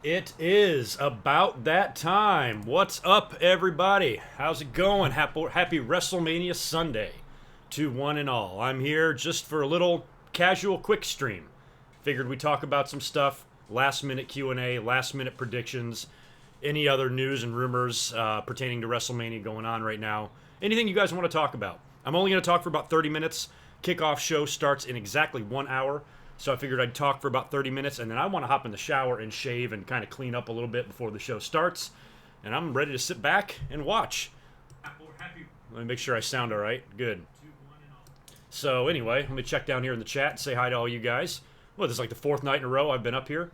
It is about that time. What's up, everybody? How's it going? Happy WrestleMania Sunday to one and all. I'm here just for a little casual quick stream. Figured we'd talk about some stuff, last minute Q&A, last minute predictions, any other news and rumors pertaining to WrestleMania going on right now. Anything you guys want to talk about. I'm only going to talk for about 30 minutes. Kickoff show starts in exactly 1 hour. So I figured I'd talk for about 30 minutes, and then I want to hop in the shower and shave and kind of clean up a little bit before the show starts. And I'm ready to sit back and watch. Let me make sure I sound all right. Good. So anyway, let me check down here in the chat and say hi to all you guys. Well, this is like the 4th night in a row I've been up here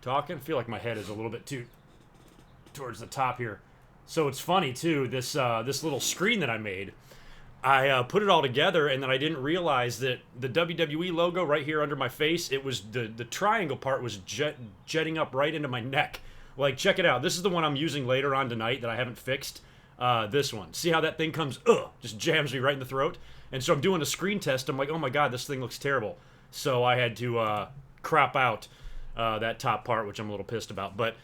talking. I feel like my head is a little bit too towards the top here. So it's funny, too, this little screen that I made. I put it all together, and then I didn't realize that the WWE logo right here under my face, it was the triangle part was jetting up right into my neck. Like, check it out. This is the one I'm using later on tonight that I haven't fixed. This one. See how that thing comes, just jams me right in the throat? And so I'm doing a screen test. I'm like, oh my god, this thing looks terrible. So I had to crop out that top part, which I'm a little pissed about. But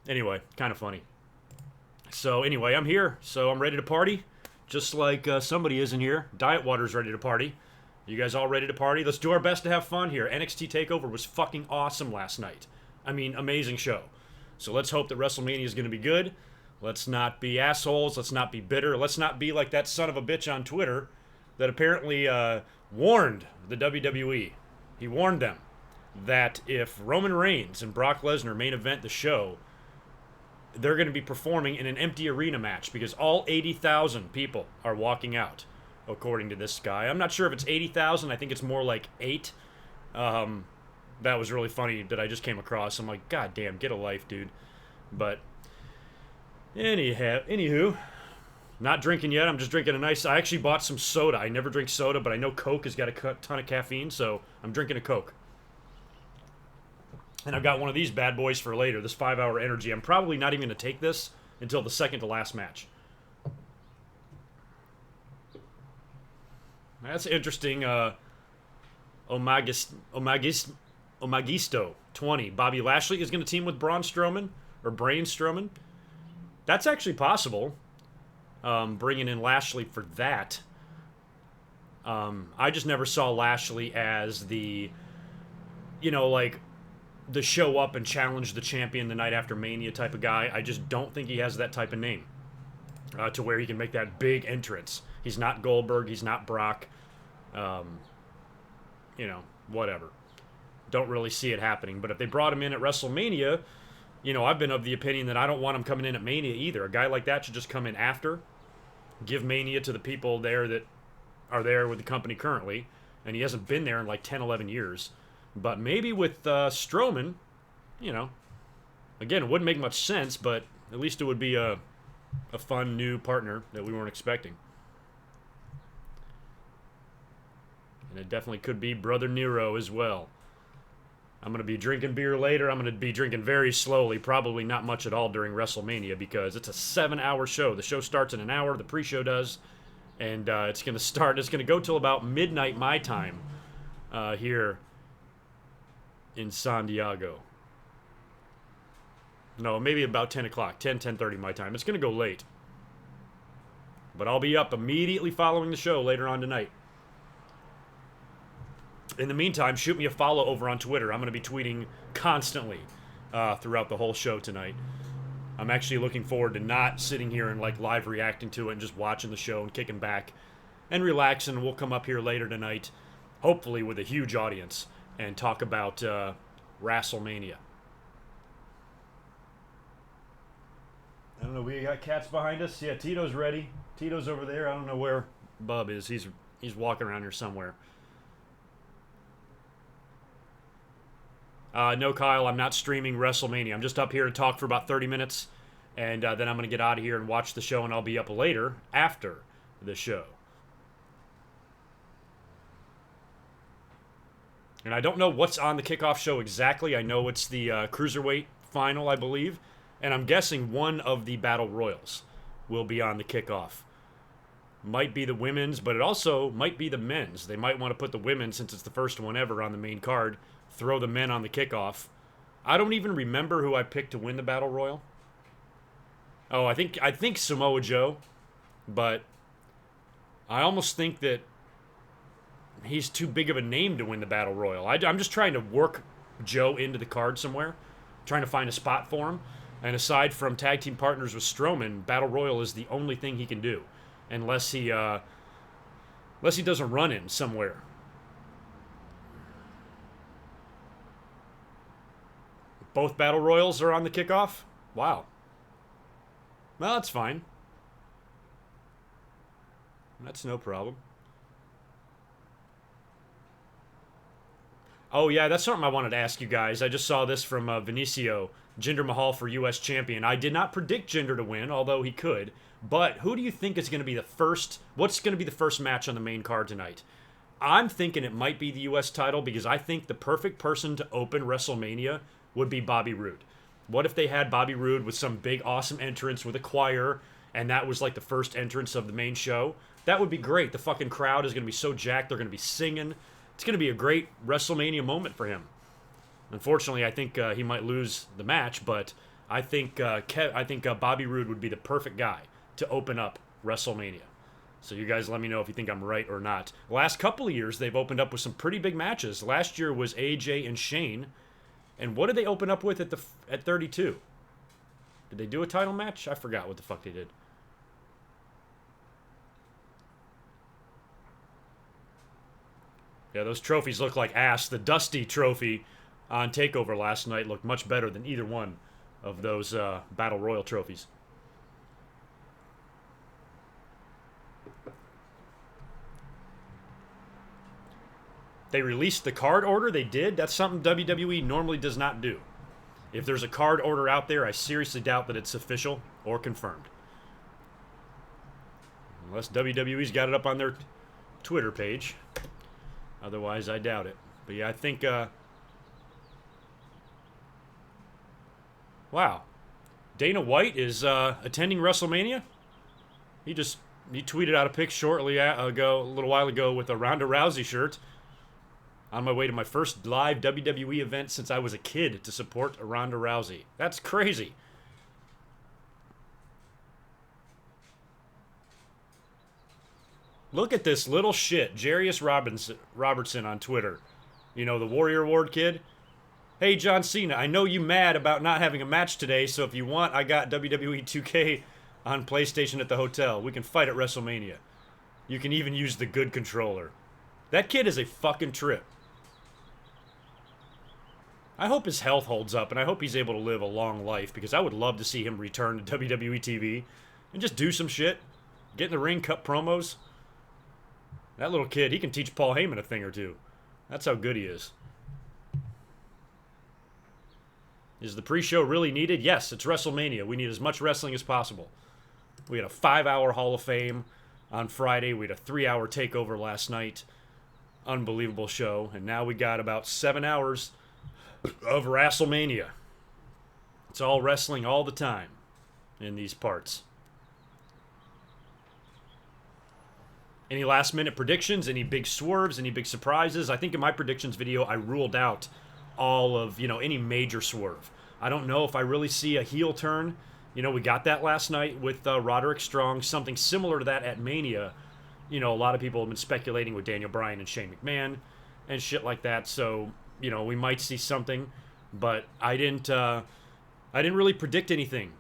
anyway, kind of funny. So anyway, I'm here. So I'm ready to party. Just like somebody is in here. Diet Water's ready to party. You guys all ready to party? Let's do our best to have fun here. NXT TakeOver was fucking awesome last night. I mean, amazing show. So let's hope that WrestleMania is going to be good. Let's not be assholes. Let's not be bitter. Let's not be like that son of a bitch on Twitter that apparently warned the WWE. He warned them that if Roman Reigns and Brock Lesnar main event the show, they're going to be performing in an empty arena match because all 80,000 people are walking out, according to this guy. I'm not sure if it's 80,000. I think it's more like 8. That was really funny that I just came across. I'm like, God damn, get a life, dude. But anywho, not drinking yet. I'm just drinking a nice... I actually bought some soda. I never drink soda, but I know Coke has got a ton of caffeine, so I'm drinking a Coke. And I've got one of these bad boys for later, this 5-hour energy. I'm probably not even going to take this until the second to last match. That's interesting. Omagisto 20. Bobby Lashley is going to team with Braun Strowman, or Brain Strowman. That's actually possible. Bringing in Lashley for that. I just never saw Lashley as the, the show up and challenge the champion the night after Mania type of guy. I just don't think he has that type of name to where he can make that big entrance. He's not Goldberg. He's not Brock. Whatever. Don't really see it happening. But if they brought him in at WrestleMania, I've been of the opinion that I don't want him coming in at Mania either. A guy like that should just come in after, give Mania to the people there that are there with the company currently. And he hasn't been there in like 10, 11 years. But maybe with Strowman, again, it wouldn't make much sense, but at least it would be a fun new partner that we weren't expecting. And it definitely could be Brother Nero as well. I'm going to be drinking beer later. I'm going to be drinking very slowly, probably not much at all during WrestleMania because it's a 7-hour show. The show starts in an hour, the pre-show does, and it's going to go till about midnight my time here in San Diego. No, maybe about 10 o'clock, 10:30 my time. It's going to go late. But I'll be up immediately following the show later on tonight. In the meantime, shoot me a follow over on Twitter. I'm going to be tweeting constantly throughout the whole show tonight. I'm actually looking forward to not sitting here and live reacting to it and just watching the show and kicking back and relaxing. We'll come up here later tonight, hopefully with a huge audience, and talk about WrestleMania. I don't know, we got cats behind us. Yeah, Tito's ready. Tito's over there. I don't know where Bub is. He's walking around here somewhere. No, Kyle, I'm not streaming WrestleMania. I'm just up here to talk for about 30 minutes, and then I'm going to get out of here and watch the show, and I'll be up later after the show. And I don't know what's on the kickoff show exactly. I know it's the Cruiserweight final, I believe. And I'm guessing one of the Battle Royals will be on the kickoff. Might be the women's, but it also might be the men's. They might want to put the women, since it's the first one ever on the main card, throw the men on the kickoff. I don't even remember who I picked to win the Battle Royal. Oh, I think Samoa Joe, but I almost think that he's too big of a name to win the Battle Royal. I'm just trying to work Joe into the card somewhere, trying to find a spot for him. And aside from tag team partners with Strowman, Battle Royal is the only thing he can do, unless he does a run-in somewhere. Both Battle Royals are on the kickoff? Wow. Well, that's fine. That's no problem. Oh, yeah, that's something I wanted to ask you guys. I just saw this from Vinicio. Jinder Mahal for U.S. champion. I did not predict Jinder to win, although he could. But who do you think is going to be the first... What's going to be the first match on the main card tonight? I'm thinking it might be the U.S. title because I think the perfect person to open WrestleMania would be Bobby Roode. What if they had Bobby Roode with some big, awesome entrance with a choir, and that was like the first entrance of the main show? That would be great. The fucking crowd is going to be so jacked. They're going to be singing. It's going to be a great WrestleMania moment for him. Unfortunately, I think he might lose the match, but I think Bobby Roode would be the perfect guy to open up WrestleMania. So you guys let me know if you think I'm right or not. The last couple of years, they've opened up with some pretty big matches. Last year was AJ and Shane. And what did they open up with at 32? Did they do a title match? I forgot what the fuck they did. Yeah, those trophies look like ass. The Dusty trophy on TakeOver last night looked much better than either one of those Battle Royal trophies. They released the card order. They did. That's something WWE normally does not do. If there's a card order out there, I seriously doubt that it's official or confirmed. Unless WWE's got it up on their Twitter page. Otherwise, I doubt it. But yeah, I think... Wow. Dana White is attending WrestleMania? He tweeted out a pic a little while ago with a Ronda Rousey shirt. On my way to my first live WWE event since I was a kid to support Ronda Rousey. That's crazy. Look at this little shit, Jarius Robertson on Twitter. You know, the Warrior Award kid. Hey, John Cena, I know you mad about not having a match today, so if you want, I got WWE 2K on PlayStation at the hotel. We can fight at WrestleMania. You can even use the good controller. That kid is a fucking trip. I hope his health holds up, and I hope he's able to live a long life, because I would love to see him return to WWE TV and just do some shit. Get in the ring, cut promos. That little kid, he can teach Paul Heyman a thing or two. That's how good he is. Is the pre-show really needed? Yes, it's WrestleMania. We need as much wrestling as possible. We had a 5-hour Hall of Fame on Friday. We had a 3-hour takeover last night. Unbelievable show. And now we got about 7 hours of WrestleMania. It's all wrestling all the time in these parts. Any last minute predictions? Any big swerves? Any big surprises? I think in my predictions video I ruled out all of, any major swerve. I don't know if I really see a heel turn. We got that last night with Roderick Strong. Something similar to that at Mania. A lot of people have been speculating with Daniel Bryan and Shane McMahon and shit like that. So, we might see something, but I didn't really predict anything,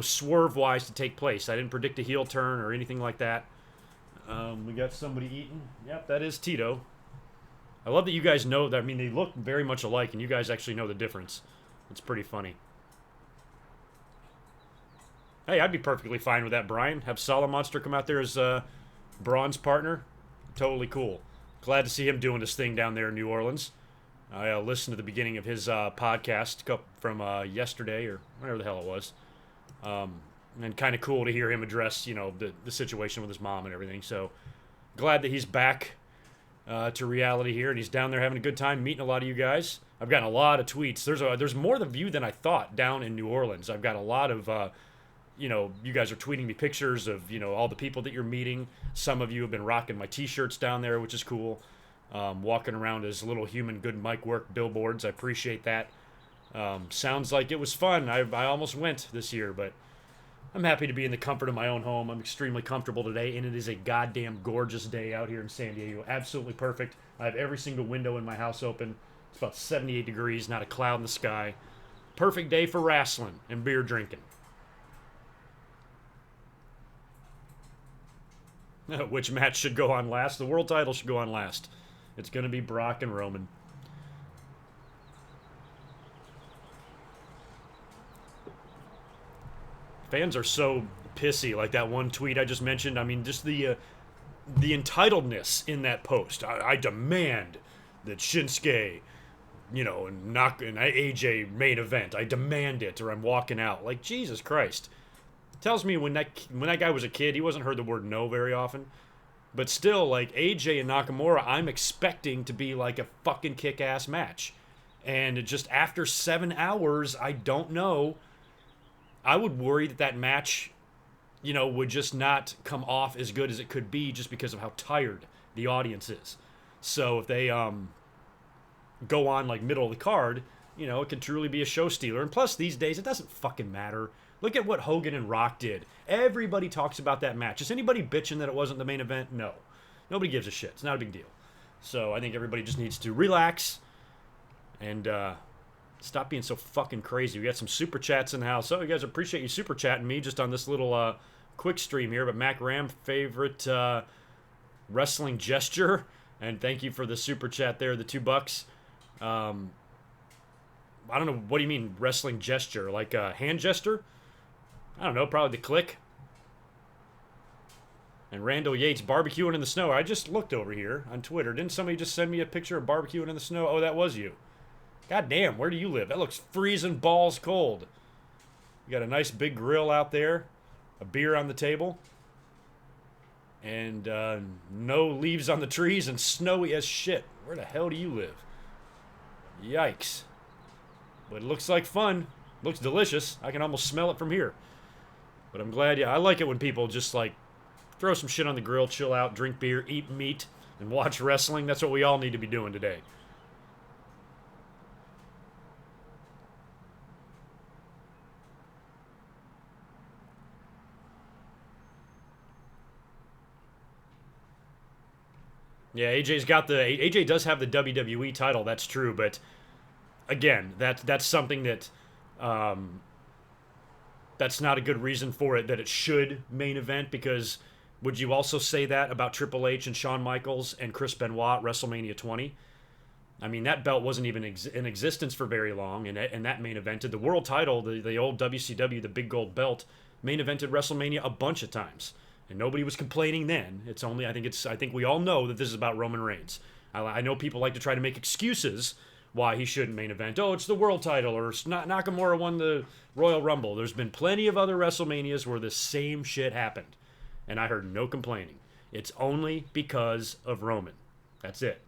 swerve-wise to take place. I didn't predict a heel turn or anything like that. We got somebody eating. Yep, that is Tito. I love that you guys know that. I mean, they look very much alike, and you guys actually know the difference. It's pretty funny. Hey, I'd be perfectly fine with that, Brian. Have Solid Monster come out there as Braun's partner. Totally cool. Glad to see him doing this thing down there in New Orleans. I listened to the beginning of his podcast from yesterday, or whatever the hell it was. And kind of cool to hear him address, the situation with his mom and everything. So glad that he's back to reality here, and he's down there having a good time meeting a lot of you guys. I've gotten a lot of tweets. There's more of you than I thought down in New Orleans. I've got a lot of, you guys are tweeting me pictures of, all the people that you're meeting. Some of you have been rocking my T-shirts down there, which is cool. Walking around as little human GoodMicWork billboards. I appreciate that. Sounds like it was fun. I almost went this year, but I'm happy to be in the comfort of my own home. I'm extremely comfortable today, and it is a goddamn gorgeous day out here in San Diego. Absolutely perfect. I have every single window in my house open. It's about 78 degrees, not a cloud in the sky. Perfect day for wrestling and beer drinking. Which match should go on last? The world title should go on last. It's going to be Brock and Roman. Fans are so pissy, like that one tweet I just mentioned. I mean, just the entitledness in that post. I demand that Shinsuke, and knock an AJ main event. I demand it, or I'm walking out. Like, Jesus Christ. Tells me when that guy was a kid, he wasn't heard the word no very often. But still, like, AJ and Nakamura, I'm expecting to be like a fucking kick-ass match. And just after 7 hours, I don't know. I would worry that match, would just not come off as good as it could be just because of how tired the audience is. So if they go on like middle of the card, it could truly be a show stealer. And plus these days, it doesn't fucking matter. Look at what Hogan and Rock did. Everybody talks about that match. Is anybody bitching that it wasn't the main event? No. Nobody gives a shit. It's not a big deal. So I think everybody just needs to relax and stop being so fucking crazy. We got some super chats in the house. So you guys appreciate you super chatting me just on this little quick stream here. But Mac Ram, favorite wrestling gesture. And thank you for the super chat there, the $2. I don't know. What do you mean wrestling gesture? Like a hand gesture? I don't know. Probably the click. And Randall Yates barbecuing in the snow. I just looked over here on Twitter. Didn't somebody just send me a picture of barbecuing in the snow? Oh, that was you. God damn, where do you live? That looks freezing balls cold. You got a nice big grill out there, a beer on the table, and no leaves on the trees and snowy as shit. Where the hell do you live? Yikes. But it looks like fun. Looks delicious. I can almost smell it from here. But I'm glad, I like it when people just like throw some shit on the grill, chill out, drink beer, eat meat, and watch wrestling. That's what we all need to be doing today. Yeah, AJ does have the WWE title, that's true, but again, that's something that that's not a good reason for it that it should main event, because would you also say that about Triple H and Shawn Michaels and Chris Benoit at WrestleMania 20? I mean, that belt wasn't even in existence for very long, and that main evented. The world title, the old WCW, the big gold belt, main evented WrestleMania a bunch of times. And nobody was complaining then. It's only, I think we all know that this is about Roman Reigns. I know people like to try to make excuses why he shouldn't main event. Oh, it's the world title, or Nakamura won the Royal Rumble. There's been plenty of other WrestleManias where the same shit happened. And I heard no complaining. It's only because of Roman. That's it.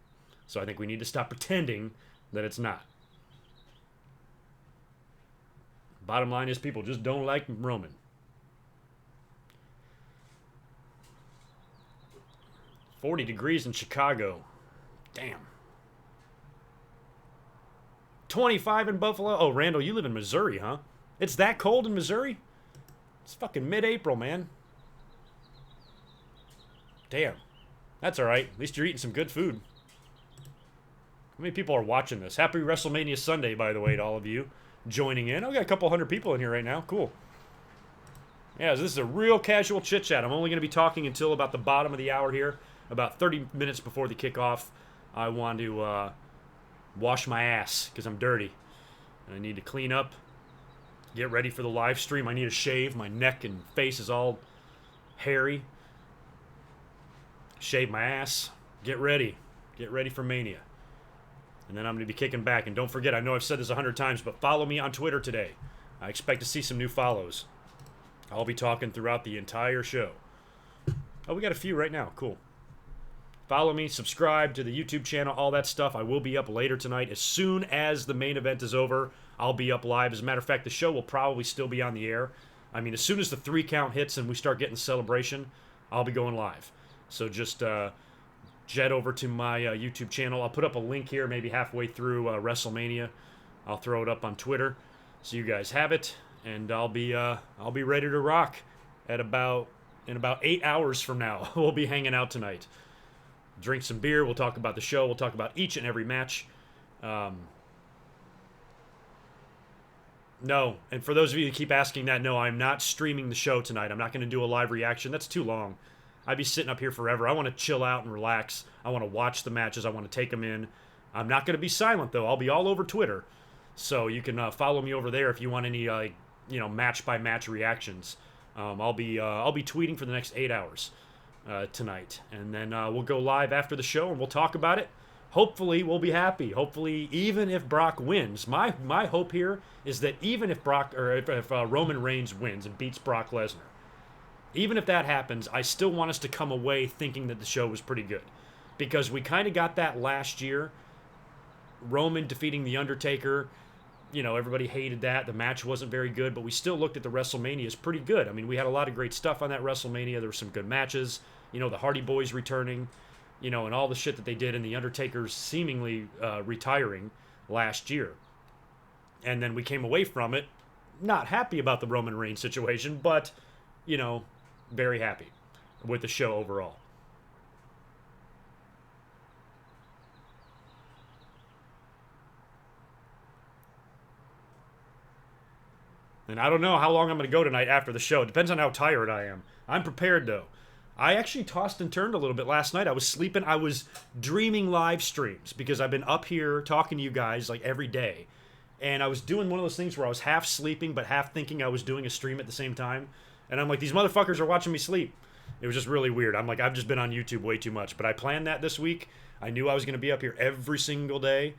So I think we need to stop pretending that it's not. Bottom line is people just don't like Roman. 40 degrees in Chicago. Damn. 25 in Buffalo. Oh, Randall, you live in Missouri, huh? It's that cold in Missouri? It's fucking mid-April, man. Damn. That's all right. At least you're eating some good food. How many people are watching this? Happy WrestleMania Sunday, by the way, to all of you joining in. I've got a couple hundred people in here right now. Cool. Yeah, so this is a real casual chit-chat. I'm only going to be talking until about the bottom of the hour here. About 30 minutes before the kickoff, I want to wash my ass because I'm dirty. And I need to clean up, get ready for the live stream. I need a shave. My neck and face is all hairy. Shave my ass. Get ready. Get ready for Mania. And then I'm going to be kicking back. And don't forget, I know I've said this 100 times, but follow me on Twitter today. I expect to see some new follows. I'll be talking throughout the entire show. Oh, we got a few right now. Cool. Follow me, subscribe to the YouTube channel, all that stuff. I will be up later tonight. As soon as the main event is over, I'll be up live. As a matter of fact, the show will probably still be on the air. I mean, as soon as the 3 count hits and we start getting celebration, I'll be going live. So just jet over to my YouTube channel. I'll put up a link here maybe halfway through WrestleMania. I'll throw it up on Twitter so you guys have it, and I'll be ready to rock in about 8 hours from now. We'll be hanging out tonight. Drink some beer. We'll talk about the show. We'll talk about each and every match. No, and for those of you who keep asking that, no, I'm not streaming the show tonight. I'm not going to do a live reaction. That's too long. I'd be sitting up here forever. I want to chill out and relax. I want to watch the matches. I want to take them in. I'm not going to be silent, though. I'll be all over Twitter. So you can follow me over there if you want any, match-by-match reactions. I'll be tweeting for the next 8 hours tonight. And then we'll go live after the show, and we'll talk about it. Hopefully, we'll be happy. Hopefully, even if Brock wins. My hope here is that even if if Roman Reigns wins and beats Brock Lesnar, even if that happens, I still want us to come away thinking that the show was pretty good. Because we kind of got that last year. Roman defeating The Undertaker. Everybody hated that. The match wasn't very good, but we still looked at the WrestleMania as pretty good. I mean, we had a lot of great stuff on that WrestleMania. There were some good matches. The Hardy Boys returning. And all the shit that they did, and The Undertaker's seemingly retiring last year. And then we came away from it not happy about the Roman Reigns situation, but, very happy with the show overall. And I don't know how long I'm going to go tonight after the show. It depends on how tired I am. I'm prepared, though. I actually tossed and turned a little bit last night. I was sleeping. I was dreaming live streams because I've been up here talking to you guys like every day. And I was doing one of those things where I was half sleeping but half thinking I was doing a stream at the same time. And I'm like, these motherfuckers are watching me sleep. It was just really weird. I'm like, I've just been on YouTube way too much. But I planned that this week. I knew I was going to be up here every single day,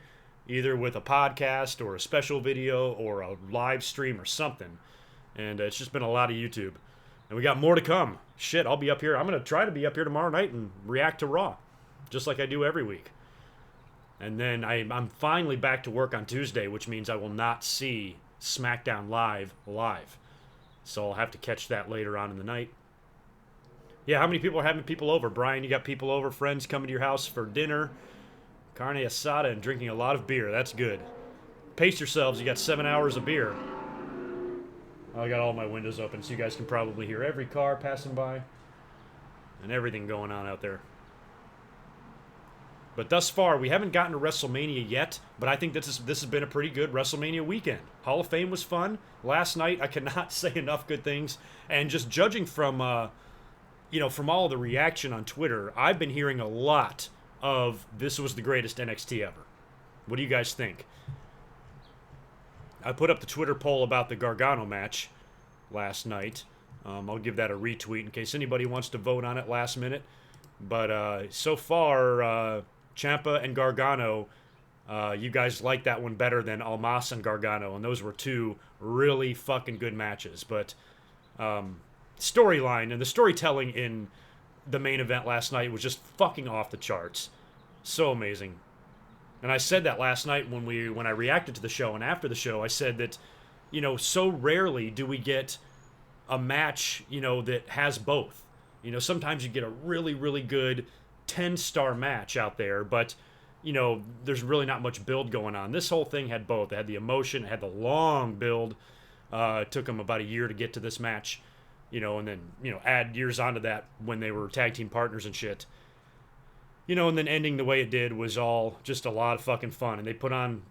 either with a podcast or a special video or a live stream or something. And it's just been a lot of YouTube. And we got more to come. Shit, I'll be up here. I'm going to try to be up here tomorrow night and react to Raw, just like I do every week. And then I'm finally back to work on Tuesday, which means I will not see SmackDown live. So I'll have to catch that later on in the night. Yeah, how many people are having people over? Brian, you got people over, friends coming to your house for dinner, carne asada, and drinking a lot of beer. That's good. Pace yourselves. You got 7 hours of beer. I got all my windows open so you guys can probably hear every car passing by and everything going on out there. But thus far, we haven't gotten to WrestleMania yet, but I think this has been a pretty good WrestleMania weekend. Hall of Fame was fun. Last night, I cannot say enough good things. And just judging from, from all of the reaction on Twitter, I've been hearing a lot of this was the greatest NXT ever. What do you guys think? I put up the Twitter poll about the Gargano match last night. I'll give that a retweet in case anybody wants to vote on it last minute. But so far, Ciampa and Gargano, you guys like that one better than Almas and Gargano, and those were two really fucking good matches. But storyline and the storytelling in the main event last night was just fucking off the charts. So amazing. And I said that last night when I reacted to the show, and after the show, I said that, so rarely do we get a match, that has both. Sometimes you get a really, really good 10-star match out there, but, there's really not much build going on. This whole thing had both. It had the emotion, it had the long build. It took them about a year to get to this match, and then, add years onto that when they were tag team partners and shit. And then ending the way it did was all just a lot of fucking fun. And they put on,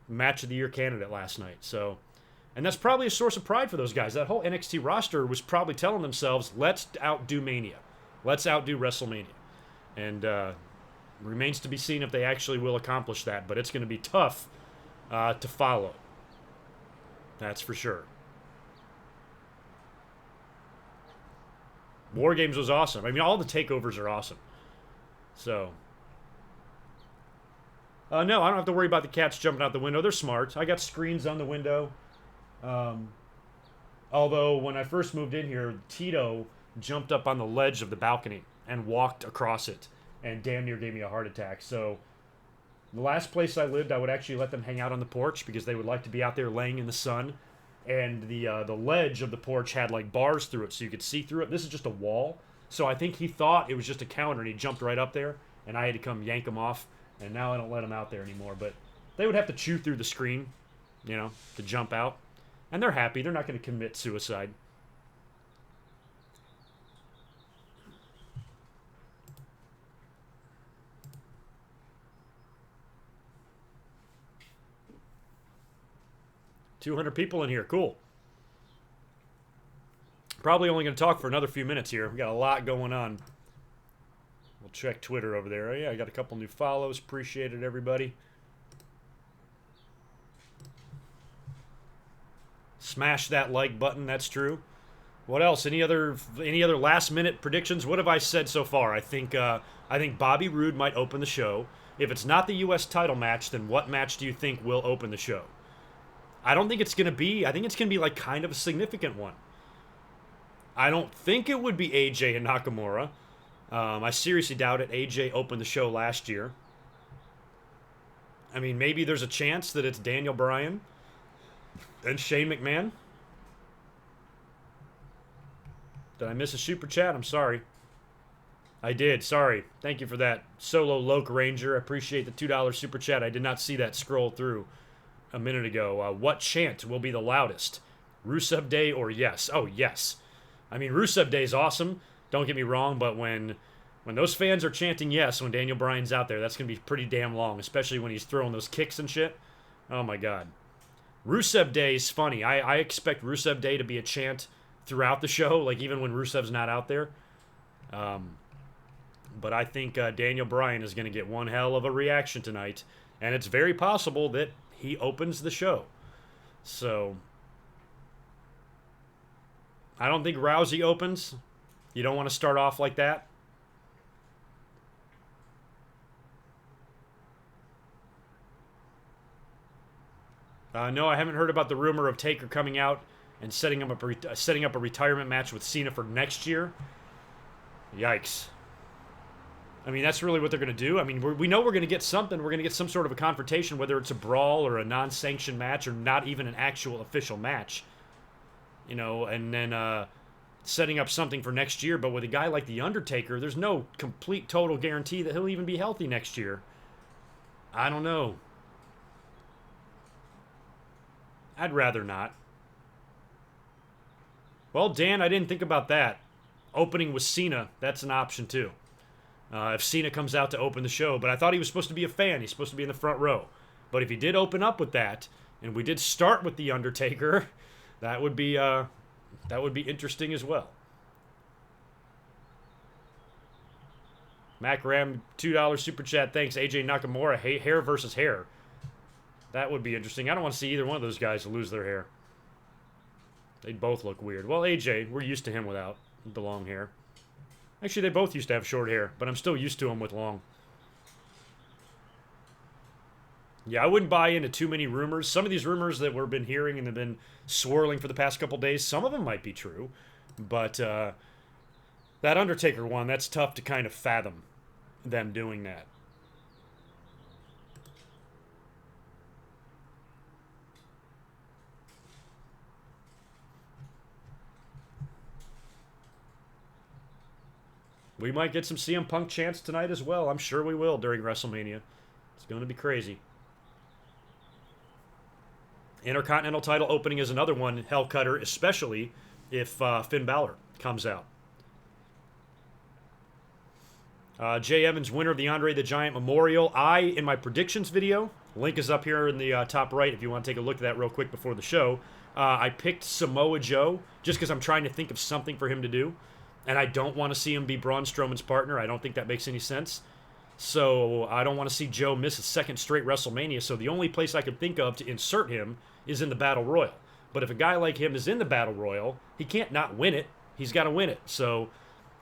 match of the year candidate last night. So, and that's probably a source of pride for those guys. That whole NXT roster was probably telling themselves, let's outdo Mania. Let's outdo WrestleMania. And remains to be seen if they actually will accomplish that. But it's going to be tough to follow. That's for sure. War Games was awesome. I mean, all the takeovers are awesome. So, no, I don't have to worry about the cats jumping out the window. They're smart. I got screens on the window. Although, when I first moved in here, Tito jumped up on the ledge of the balcony and walked across it and damn near gave me a heart attack. So, the last place I lived, I would actually let them hang out on the porch because they would like to be out there laying in the sun. And the ledge of the porch had, like, bars through it so you could see through it. This is just a wall. So I think he thought it was just a counter, and he jumped right up there, and I had to come yank him off, and now I don't let him out there anymore. But They would have to chew through the screen, you know, to jump out. And they're happy. They're not going to commit suicide. $200 people in here. Cool. Probably only going to talk for another few minutes here. We got a lot going on. We'll check Twitter over there. Oh, yeah, I got a couple new follows. Appreciate it, everybody. Smash that like button. That's true. What else? Any other last minute predictions? What have I said so far? I think Bobby Roode might open the show. If it's not the U.S. title match, then what match do you think will open the show? I don't think it's going to be. I think it's going to be like kind of a significant one. I don't think it would be AJ and Nakamura. I seriously doubt it. AJ opened the show last year. I mean, maybe there's a chance that it's Daniel Bryan and Shane McMahon. Did I miss a super chat? I'm sorry. I did. Sorry. Thank you for that. Solo Loke Ranger. I appreciate the $2 super chat. I did not see that scroll through a minute ago. What chant will be the loudest? Rusev Day or yes? Oh, yes. I mean, Rusev Day is awesome. Don't get me wrong, but when those fans are chanting yes when Daniel Bryan's out there, that's going to be pretty damn long, especially when he's throwing those kicks and shit. Oh, my God. Rusev Day is funny. I expect Rusev Day to be a chant throughout the show, like even when Rusev's not out there. But I think Daniel Bryan is going to get one hell of a reaction tonight, and it's very possible that he opens the show. So I don't think Rousey opens. You don't want to start off like that. No, I haven't heard about the rumor of Taker coming out and setting up a retirement match with Cena for next year. Yikes. I mean, that's really what they're going to do. I mean, we know we're going to get something. We're going to get some sort of a confrontation, whether it's a brawl or a non-sanctioned match or not even an actual official match. You know, and then setting up something for next year. But with a guy like The Undertaker, there's no complete, total guarantee that he'll even be healthy next year. I don't know. I'd rather not. Well, Dan, I didn't think about that. Opening with Cena, that's an option too. If Cena comes out to open the show, but I thought he was supposed to be a fan. He's supposed to be in the front row. But if he did open up with that, and we did start with The Undertaker, that would be interesting as well. Mac Ram, $2 super chat. Thanks, AJ Nakamura. Hair versus hair. That would be interesting. I don't want to see either one of those guys lose their hair. They'd both look weird. Well, AJ, we're used to him without the long hair. Actually, they both used to have short hair, but I'm still used to him with long. Yeah, I wouldn't buy into too many rumors. Some of these rumors that we've been hearing and have been swirling for the past couple days, some of them might be true. But that Undertaker one, that's tough to kind of fathom them doing that. We might get some CM Punk chants tonight as well. I'm sure we will during WrestleMania. It's going to be crazy. Intercontinental title opening is another one, hell cutter, especially if Finn Balor comes out. Jay Evans, winner of the Andre the Giant Memorial. In my predictions video, link is up here in the top right if you want to take a look at that real quick before the show. I picked Samoa Joe just because I'm trying to think of something for him to do. And I don't want to see him be Braun Strowman's partner. I don't think that makes any sense. So I don't want to see Joe miss a second straight WrestleMania. So the only place I could think of to insert him is in the Battle Royal. But if a guy like him is in the Battle Royal, he can't not win it. He's got to win it. So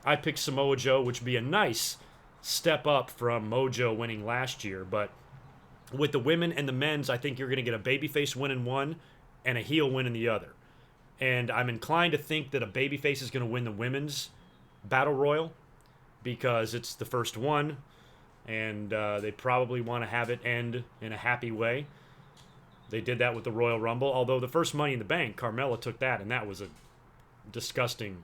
I picked Samoa Joe, which would be a nice step up from Mojo winning last year. But with the women and the men's, I think you're going to get a babyface win in one and a heel win in the other. And I'm inclined to think that a babyface is going to win the women's Battle Royal because it's the first one, and they probably want to have it end in a happy way. They did that with the Royal Rumble, although the first Money in the Bank, Carmella took that, and that was a disgusting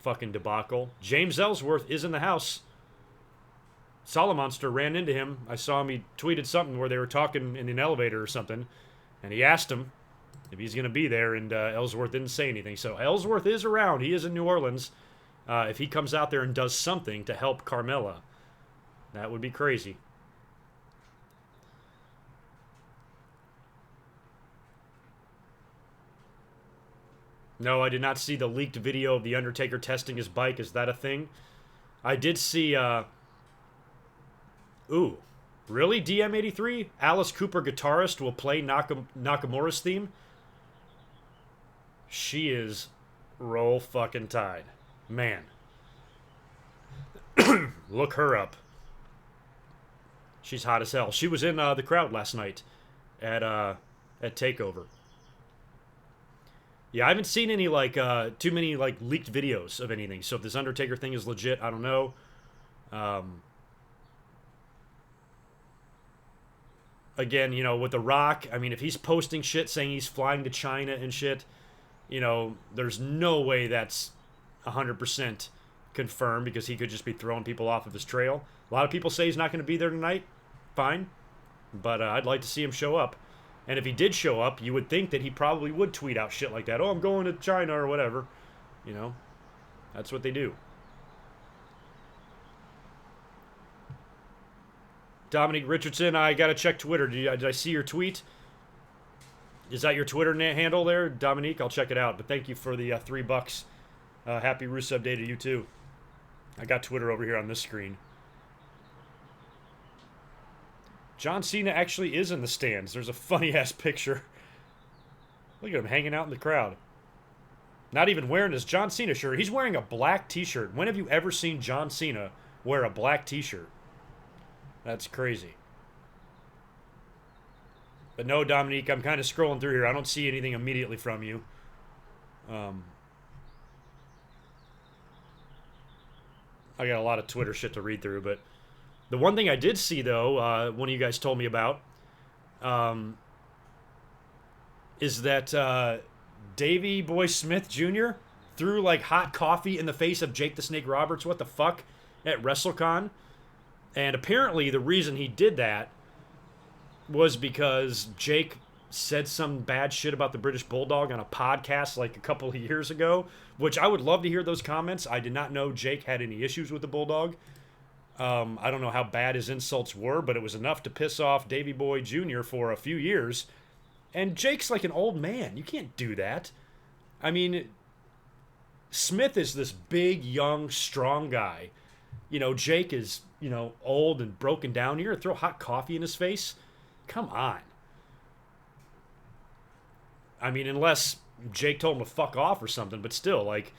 fucking debacle. James Ellsworth is in the house. Solomonster ran into him. I saw him, he tweeted something where they were talking in an elevator or something, and he asked him if he's going to be there, and Ellsworth didn't say anything. So Ellsworth is around. He is in New Orleans. If he comes out there and does something to help Carmella, that would be crazy. No, I did not see the leaked video of The Undertaker testing his bike. Is that a thing? I did see, ooh, really? DM83? Alice Cooper guitarist will play Nakamura's theme? She is roll fucking tide. Man. Look her up. She's hot as hell. She was in the crowd last night at TakeOver. Yeah, I haven't seen any, like, too many, like, leaked videos of anything. So if this Undertaker thing is legit, I don't know. Again, you know, with The Rock, I mean, if he's posting shit saying he's flying to China and shit, you know, there's no way that's 100% confirmed, because he could just be throwing people off of his trail. A lot of people say he's not going to be there tonight. Fine. But I'd like to see him show up. And if he did show up, you would think that he probably would tweet out shit like that. Oh, I'm going to China or whatever. You know, that's what they do. Dominic Richardson, I got to check Twitter. Did I see your tweet? Is that your Twitter handle there, Dominique? I'll check it out. But thank you for the $3. Happy Rusev Day to you, too. I got Twitter over here on this screen. John Cena actually is in the stands. There's a funny-ass picture. Look at him hanging out in the crowd. Not even wearing his John Cena shirt. He's wearing a black t-shirt. When have you ever seen John Cena wear a black t-shirt? That's crazy. But no, Dominique, I'm kind of scrolling through here. I don't see anything immediately from you. I got a lot of Twitter shit to read through, but the one thing I did see, though, one of you guys told me about, is that Davey Boy Smith Jr. threw, like, hot coffee in the face of Jake the Snake Roberts, what the fuck, at WrestleCon. And apparently the reason he did that was because Jake said some bad shit about the British Bulldog on a podcast like a couple of years ago, which I would love to hear those comments. I did not know Jake had any issues with the Bulldog. I don't know how bad his insults were, but it was enough to piss off Davey Boy Jr. for a few years. And Jake's like an old man. You can't do that. I mean, Smith is this big, young, strong guy. You know, Jake is, you know, old and broken down. You're going to throw hot coffee in his face? Come on. I mean, unless Jake told him to fuck off or something, but still, like,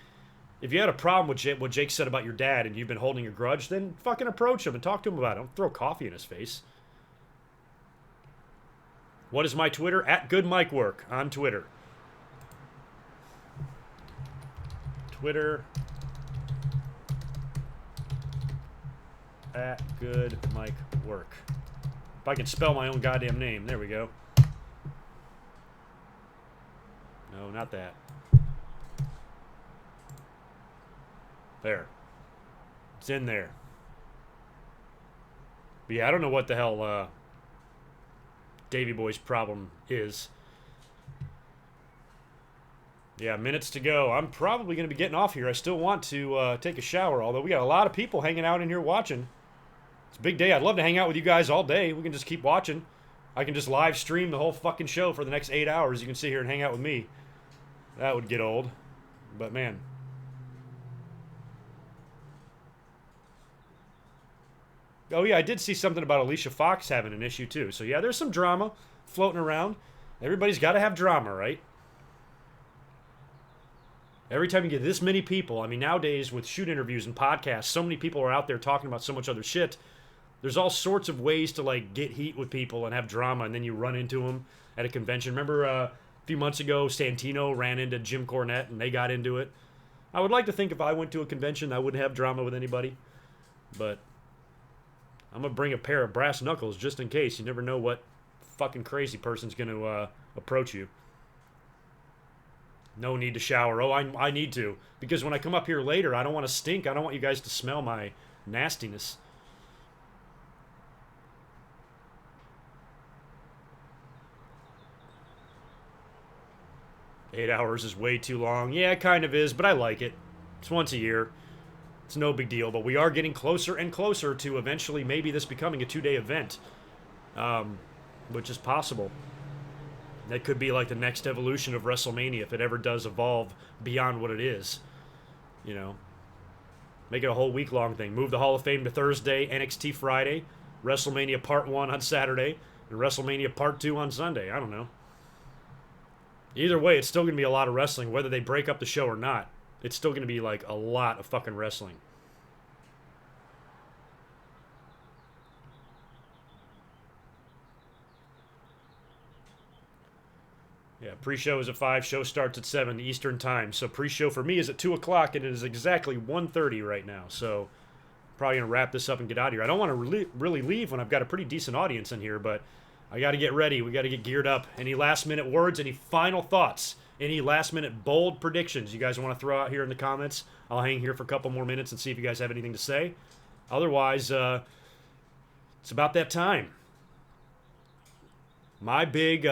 if you had a problem with what Jake said about your dad and you've been holding a grudge, then fucking approach him and talk to him about it. Don't throw coffee in his face. What is my Twitter? At GoodMicWork on Twitter. Twitter. At GoodMicWork. If I can spell my own goddamn name. There we go. No, not that. There. It's in there. But yeah, I don't know what the hell Davey Boy's problem is. Yeah, minutes to go. I'm probably going to be getting off here. I still want to take a shower, although we got a lot of people hanging out in here watching. It's a big day. I'd love to hang out with you guys all day. We can just keep watching. I can just live stream the whole fucking show for the next 8 hours. You can sit here and hang out with me. That would get old. But man. Oh yeah, I did see something about Alicia Fox having an issue too. So yeah, there's some drama floating around. Everybody's got to have drama, right? Every time you get this many people, I mean, nowadays with shoot interviews and podcasts, so many people are out there talking about so much other shit. There's all sorts of ways to, like, get heat with people and have drama, and then you run into them at a convention. Remember a few months ago, Santino ran into Jim Cornette, and they got into it. I would like to think if I went to a convention, I wouldn't have drama with anybody. But I'm going to bring a pair of brass knuckles just in case. You never know what fucking crazy person's going to approach you. No need to shower. Oh, I need to. Because when I come up here later, I don't want to stink. I don't want you guys to smell my nastiness. 8 hours is way too long. Yeah, it kind of is, but I like it. It's once a year. It's no big deal, but we are getting closer and closer to eventually maybe this becoming a 2-day event, which is possible. That could be like the next evolution of WrestleMania if it ever does evolve beyond what it is. You know, make it a whole week-long thing. Move the Hall of Fame to Thursday, NXT Friday, WrestleMania Part 1 on Saturday, and WrestleMania Part 2 on Sunday. I don't know. Either way, it's still going to be a lot of wrestling, whether they break up the show or not. It's still going to be like a lot of fucking wrestling. Yeah, pre-show is at 5, show starts at 7 Eastern time. So pre-show for me is at 2 o'clock, and it is exactly 1:30 right now. So probably going to wrap this up and get out of here. I don't want to really leave when I've got a pretty decent audience in here, but I got to get ready. We got to get geared up. Any last-minute words? Any final thoughts? Any last-minute bold predictions you guys want to throw out here in the comments? I'll hang here for a couple more minutes and see if you guys have anything to say. Otherwise, it's about that time. My big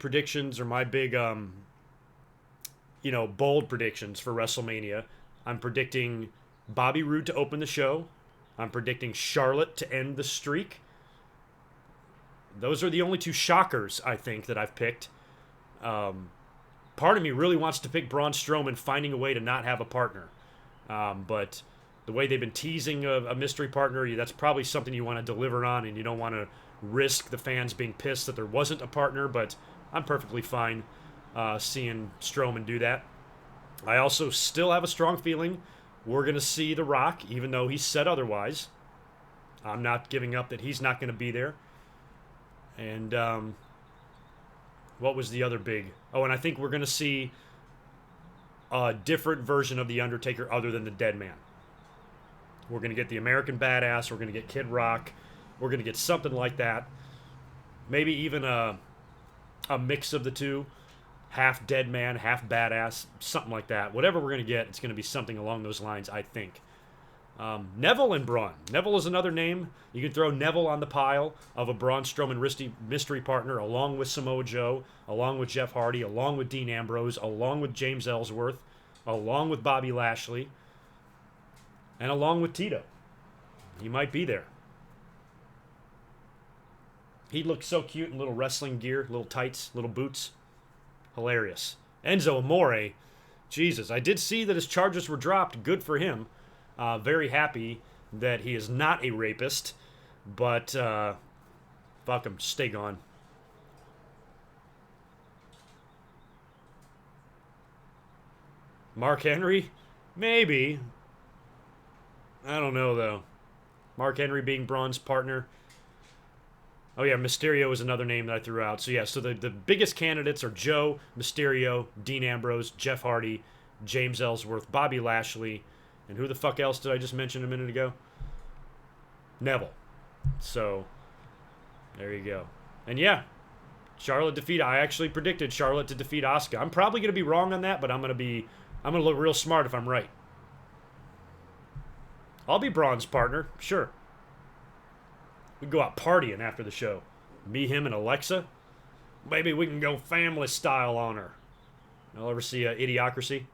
predictions, or my big, bold predictions for WrestleMania. I'm predicting Bobby Roode to open the show. I'm predicting Charlotte to end the streak. Those are the only two shockers, I think, that I've picked. Part of me really wants to pick Braun Strowman, finding a way to not have a partner. But the way they've been teasing a mystery partner, that's probably something you want to deliver on, and you don't want to risk the fans being pissed that there wasn't a partner, but I'm perfectly fine seeing Strowman do that. I also still have a strong feeling we're going to see The Rock, even though he said otherwise. I'm not giving up that he's not going to be there. And what was the other big? Oh, and I think we're going to see a different version of The Undertaker other than the Dead Man. We're going to get the American Badass. We're going to get Kid Rock. We're going to get something like that. Maybe even a mix of the two. Half Dead Man, half Badass. Something like that. Whatever we're going to get, it's going to be something along those lines, I think. Neville and Braun. Neville is another name. You can throw Neville on the pile of a Braun Strowman mystery partner, along with Samoa Joe, along with Jeff Hardy, along with Dean Ambrose, along with James Ellsworth, along with Bobby Lashley, and along with Tito. He might be there. He looked so cute in little wrestling gear, little tights, little boots. Hilarious. Enzo Amore. Jesus, I did see that his charges were dropped. Good for him. Very happy that he is not a rapist, but fuck him, stay gone. Mark Henry? Maybe. I don't know, though. Mark Henry being Braun's partner. Oh, yeah, Mysterio is another name that I threw out. So, yeah, so the biggest candidates are Joe, Mysterio, Dean Ambrose, Jeff Hardy, James Ellsworth, Bobby Lashley, and who the fuck else did I just mention a minute ago? Neville. So, there you go. And yeah, Charlotte defeat. I actually predicted Charlotte to defeat Asuka. I'm probably going to be wrong on that, but I'm going to look real smart if I'm right. I'll be Braun's partner, sure. We can go out partying after the show. Me, him, and Alexa. Maybe we can go family style on her. I'll ever see Idiocracy?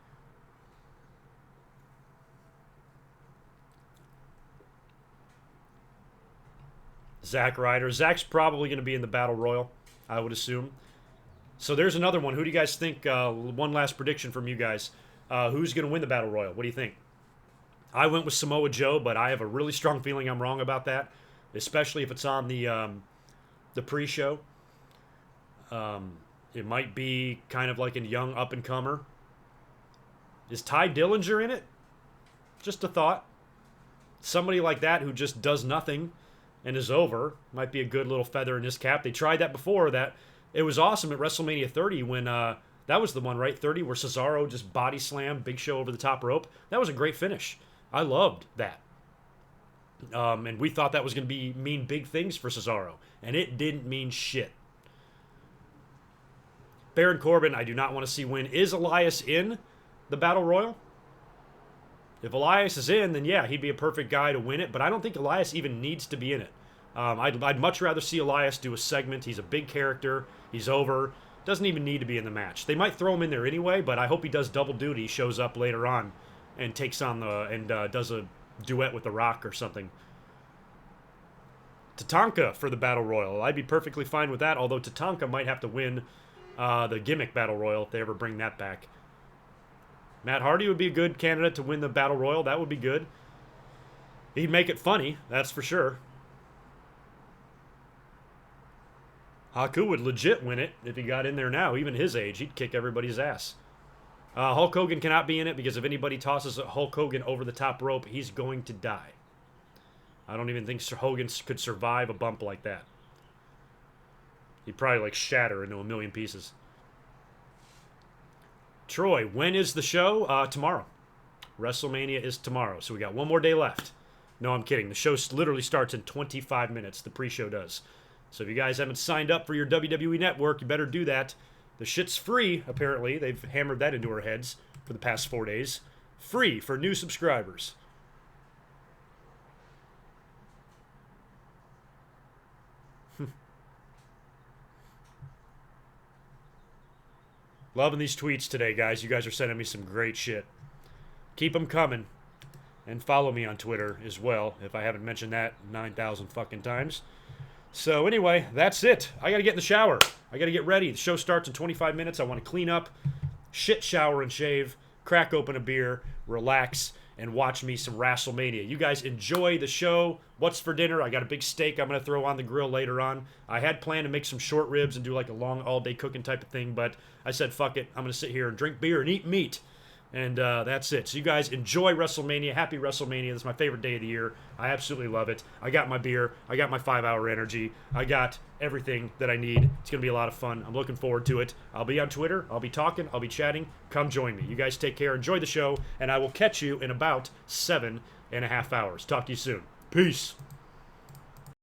Zack Ryder. Zack's probably going to be in the Battle Royal, I would assume. So there's another one. Who do you guys think? One last prediction from you guys. Who's going to win the Battle Royal? What do you think? I went with Samoa Joe, but I have a really strong feeling I'm wrong about that, especially if it's on the pre-show. It might be kind of like a young up-and-comer. Is Ty Dillinger in it? Just a thought. Somebody like that who just does nothing and is over might be a good little feather in his cap. They tried that before. That it was awesome at WrestleMania 30 when that was the one, right? 30 where Cesaro just body slammed Big Show over the top rope. That was a great finish. I loved that. And we thought that was going to mean big things for Cesaro, and it didn't mean shit. Baron Corbin, I do not want to see win. Is Elias in the Battle Royal? If Elias is in, then yeah, he'd be a perfect guy to win it, but I don't think Elias even needs to be in it. I'd much rather see Elias do a segment. He's a big character. He's over. Doesn't even need to be in the match. They might throw him in there anyway, but I hope he does double duty, shows up later on, and takes on does a duet with The Rock or something. Tatanka for the Battle Royal. I'd be perfectly fine with that, although Tatanka might have to win the gimmick Battle Royal if they ever bring that back. Matt Hardy would be a good candidate to win the Battle Royal. That would be good. He'd make it funny, that's for sure. Haku would legit win it if he got in there now. Even his age, he'd kick everybody's ass. Hulk Hogan cannot be in it because if anybody tosses Hulk Hogan over the top rope, he's going to die. I don't even think Hogan could survive a bump like that. He'd probably like shatter into a million pieces. Troy, when is the show? Tomorrow. WrestleMania is tomorrow, so we got one more day left. No, I'm kidding. The show literally starts in 25 minutes. The pre-show does. So if you guys haven't signed up for your WWE Network, you better do that. The shit's free, apparently. They've hammered that into our heads for the past 4 days. Free for new subscribers. Loving these tweets today, guys. You guys are sending me some great shit. Keep them coming. And follow me on Twitter as well, if I haven't mentioned that 9,000 fucking times. So anyway, that's it. I gotta get in the shower. I gotta get ready. The show starts in 25 minutes. I want to clean up, shit, shower, and shave, crack open a beer, relax, and watch me some WrestleMania. You guys enjoy the show. What's for dinner? I got a big steak I'm going to throw on the grill later on. I had planned to make some short ribs and do like a long all-day cooking type of thing, but I said, fuck it. I'm going to sit here and drink beer and eat meat. And that's it. So you guys enjoy WrestleMania. Happy WrestleMania. This is my favorite day of the year. I absolutely love it. I got my beer. I got my 5-hour energy. I got everything that I need. It's going to be a lot of fun. I'm looking forward to it. I'll be on Twitter. I'll be talking. I'll be chatting. Come join me. You guys take care. Enjoy the show. And I will catch you in about 7.5 hours. Talk to you soon. Peace.